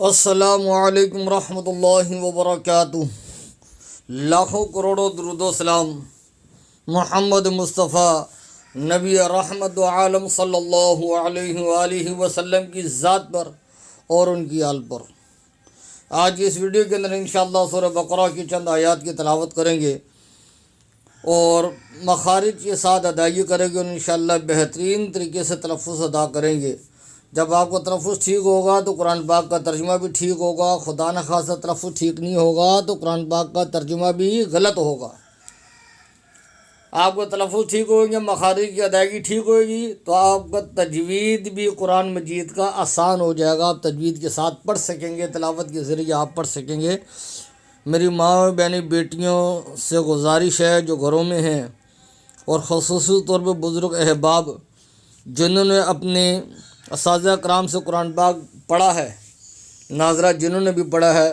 السلام علیکم ورحمۃ اللہ وبرکاتہ۔ لاکھوں کروڑوں درود و سلام محمد مصطفیٰ نبی رحمت عالم صلی اللہ علیہ وآلہ وسلم کی ذات پر اور ان کی آل پر۔ آج کی اس ویڈیو کے اندر انشاءاللہ سورہ بقرہ کی چند آیات کی تلاوت کریں گے اور مخارج کے ساتھ ادائیگی کریں گے اور انشاءاللہ بہترین طریقے سے تلفظ ادا کریں گے۔ جب آپ کا تلفظ ٹھیک ہوگا تو قرآن پاک کا ترجمہ بھی ٹھیک ہوگا، خدا نخواستہ تلفظ ٹھیک نہیں ہوگا تو قرآن پاک کا ترجمہ بھی غلط ہوگا۔ آپ کا تلفظ ٹھیک ہوگا، مخارج کی ادائیگی ٹھیک ہوئے گی تو آپ کا تجوید بھی قرآن مجید کا آسان ہو جائے گا، آپ تجوید کے ساتھ پڑھ سکیں گے، تلاوت کے ذریعے آپ پڑھ سکیں گے۔ میری ماں بہنیں بیٹیوں سے گزارش ہے جو گھروں میں ہیں اور خصوصی طور پہ بزرگ احباب جنہوں نے اپنے اساتذہ کرام سے قرآن پاک پڑھا ہے، ناظرہ جنہوں نے بھی پڑھا ہے،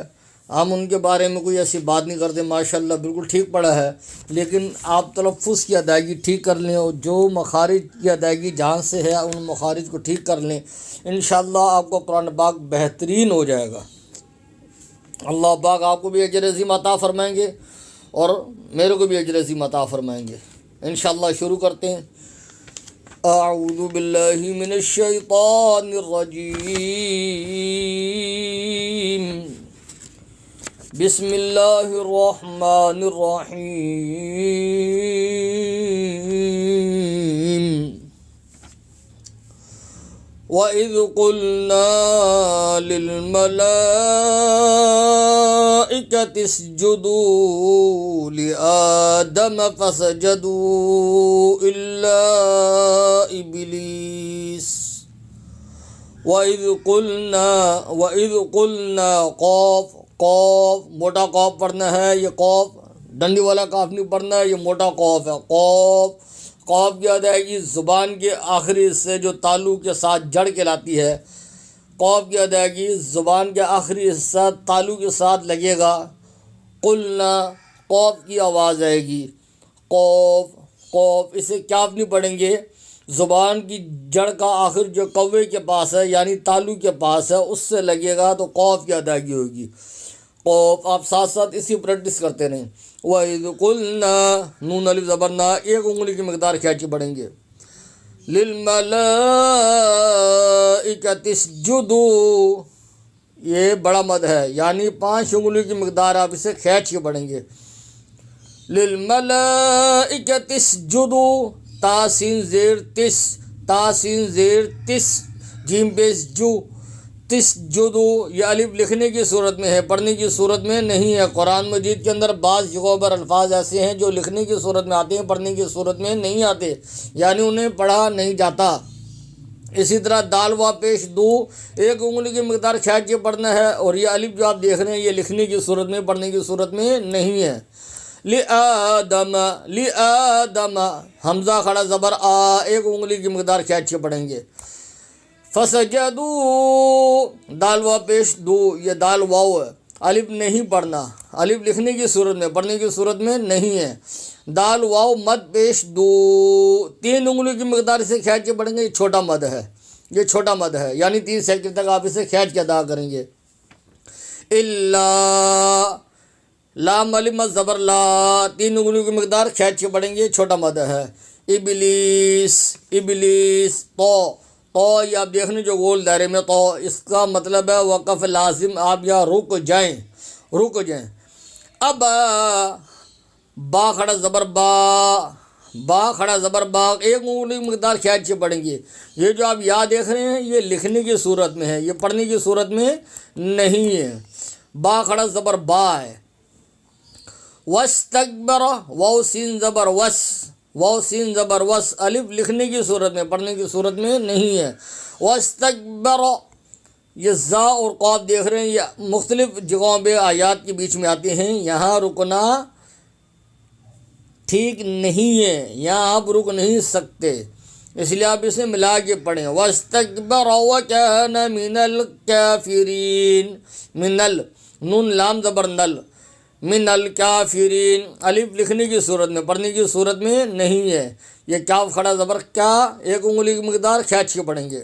ہم ان کے بارے میں کوئی ایسی بات نہیں کرتے، ماشاءاللہ بالکل ٹھیک پڑھا ہے، لیکن آپ تلفظ کی ادائیگی ٹھیک کر لیں اور جو مخارج کی ادائیگی جہاں سے ہے ان مخارج کو ٹھیک کر لیں، انشاءاللہ آپ کو قرآن پاک بہترین ہو جائے گا۔ اللہ پاک آپ کو بھی اجر عظیم عطا فرمائیں گے اور میرے کو بھی اجر عظیم عطا فرمائیں گے۔ انشاءاللہ شروع کرتے ہیں۔ اعوذ باللہ من الشیطان الرجیم، بسم اللہ الرحمن الرحیم۔ وَإِذْ قُلْنَا لِلْمَلَائِكَةِ اسْجُدُوا لِآدَمَ فَسَجَدُوا إِلَّا إِبْلِيسَ وَإِذْ قُلْنَا قوف موٹا قوف پڑھنا ہے، یہ قوف ڈنڈی والا قاف نہیں پڑھنا ہے، یہ موٹا قوف ہے۔ قوف کی ادائیگی زبان کے آخری حصے جو تالو کے ساتھ جڑ کے لاتی ہے، قوف کی ادائیگی زبان کے آخری حصہ تالو کے ساتھ لگے گا۔ قلنا قوف کی آواز آئے گی، قوف اسے کاف نہیں پڑھیں گے، زبان کی جڑ کا آخر جو کوے کے پاس ہے یعنی تالو کے پاس ہے اس سے لگے گا تو قوف کی ادائیگی ہوگی۔ قوف آپ ساتھ ساتھ اسی پریکٹس کرتے رہیں۔ وَإِذْ قُلْنَا نون الف زبر نا ایک انگلی کی مقدار کھینچ کے پڑھیں گے۔ لِلْمَلَائِكَةِ اسْجُدُوا یہ بڑا مد ہے یعنی 5 انگلی کی مقدار آپ اسے کھینچ کے پڑھیں گے۔ لِلْمَلَائِكَةِ اسْجُدُوا تاسین زیر تس جیم پیش جو تسجدوا یہ الف لکھنے کی صورت میں ہے، پڑھنے کی صورت میں نہیں ہے۔ قرآن مجید کے اندر بعض جگہوں پر الفاظ ایسے ہیں جو لکھنے کی صورت میں آتے ہیں، پڑھنے کی صورت میں نہیں آتے، یعنی انہیں پڑھا نہیں جاتا۔ اسی طرح دال وا پیش دو ایک انگلی کی مقدار کھینچ کے پڑھنا ہے اور یہ الف جو آپ دیکھ رہے ہیں یہ لکھنے کی صورت میں پڑھنے کی صورت میں نہیں ہے۔ لِآدَمَ حمزہ کھڑا زبر آ ایک انگلی کی مقدار کھینچ کے پڑھیں گے۔ فَسَجَدُوا دال وا پیش دو یہ دال واو ہے، الف نہیں پڑھنا، الف لکھنے کی صورت میں پڑھنے کی صورت میں نہیں ہے۔ دال واو مد پیش دو 3 انگلی کی مقدار سے کھینچ کے پڑھیں گے، یہ چھوٹا مد ہے، یہ چھوٹا مد ہے یعنی 3 سیکنڈ تک آپ اسے کھینچ کے ادا کریں گے۔ لام الف مد زبر لا 3 انگلی کی مقدار کھینچ کے پڑھیں گے، چھوٹا مد ہے۔ ابلیس تو یہ آپ دیکھنے جو گول دائرے میں تو اس کا مطلب ہے وقف لازم، آپ یا رک جائیں۔ اب با کھڑا زبر با کھڑا زبر با ایک انگلی مقدار کھینچ کے پڑھیں گے۔ یہ جو آپ یا دیکھ رہے ہیں یہ لکھنے کی صورت میں ہے، یہ پڑھنے کی صورت میں نہیں ہے۔ با کھڑا زبر با ہے۔ وَاسْتَكْبَرَ واو سین زبر وس الف لکھنے کی صورت میں پڑھنے کی صورت میں نہیں ہے۔ وَاسْتَكْبَرَ یہ زا اور قاف دیکھ رہے ہیں یہ مختلف جگہوں پہ آیات کے بیچ میں آتے ہیں، یہاں رکنا ٹھیک نہیں ہے، یہاں آپ رک نہیں سکتے، اس لیے آپ اسے ملا کے پڑھیں۔ وَاسْتَكْبَرَ وَكَانَ مِنَ الْكَافِرِينَ نون لام زبر نل من الکافرین الف لکھنے کی صورت میں پڑھنے کی صورت میں نہیں ہے، یہ کاف کھڑا زبر کیا ایک انگلی کی مقدار کھینچ کے پڑھیں گے۔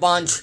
5,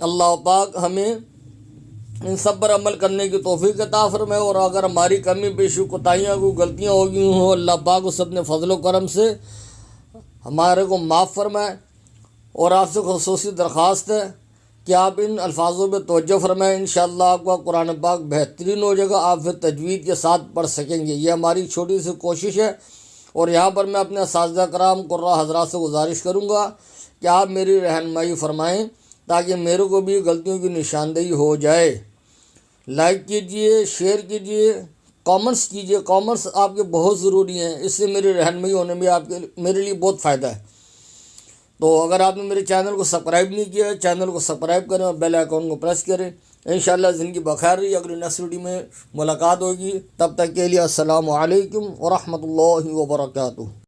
اللہ پاک ہمیں ان سب پر عمل کرنے کی توفیق عطا فرمائے، اور اگر ہماری کمی بیشی کوتاہیاں کو غلطیاں ہو گئی ہوں اللہ پاک اس اپنے فضل و کرم سے ہمارے کو معاف فرمائے۔ اور آپ سے خصوصی درخواست ہے کہ آپ ان الفاظوں پہ توجہ فرمائیں، انشاءاللہ آپ کا قرآن پاک بہترین ہو جائے گا، آپ پھر تجوید کے ساتھ پڑھ سکیں گے۔ یہ ہماری چھوٹی سی کوشش ہے، اور یہاں پر میں اپنے اساتذہ کرام قراء حضرات سے گزارش کروں گا کہ آپ میری رہنمائی فرمائیں تاکہ میرے کو بھی غلطیوں کی نشاندہی ہو جائے۔ لائک کیجئے، شیئر کیجئے، کامنٹس کیجئے، کامنٹس آپ کے بہت ضروری ہیں، اس سے میری رہنمائی ہونے میں میرے لیے بہت فائدہ ہے۔ تو اگر آپ نے میرے چینل کو سبسکرائب نہیں کیا ہے، چینل کو سبسکرائب کریں اور بیل آئیکن کو پریس کریں۔ انشاءاللہ زندگی بخیر رہی، اگلی نیکسٹ ویڈیو میں ملاقات ہوگی، تب تک کے لیے السلام علیکم ورحمۃ اللہ وبرکاتہ۔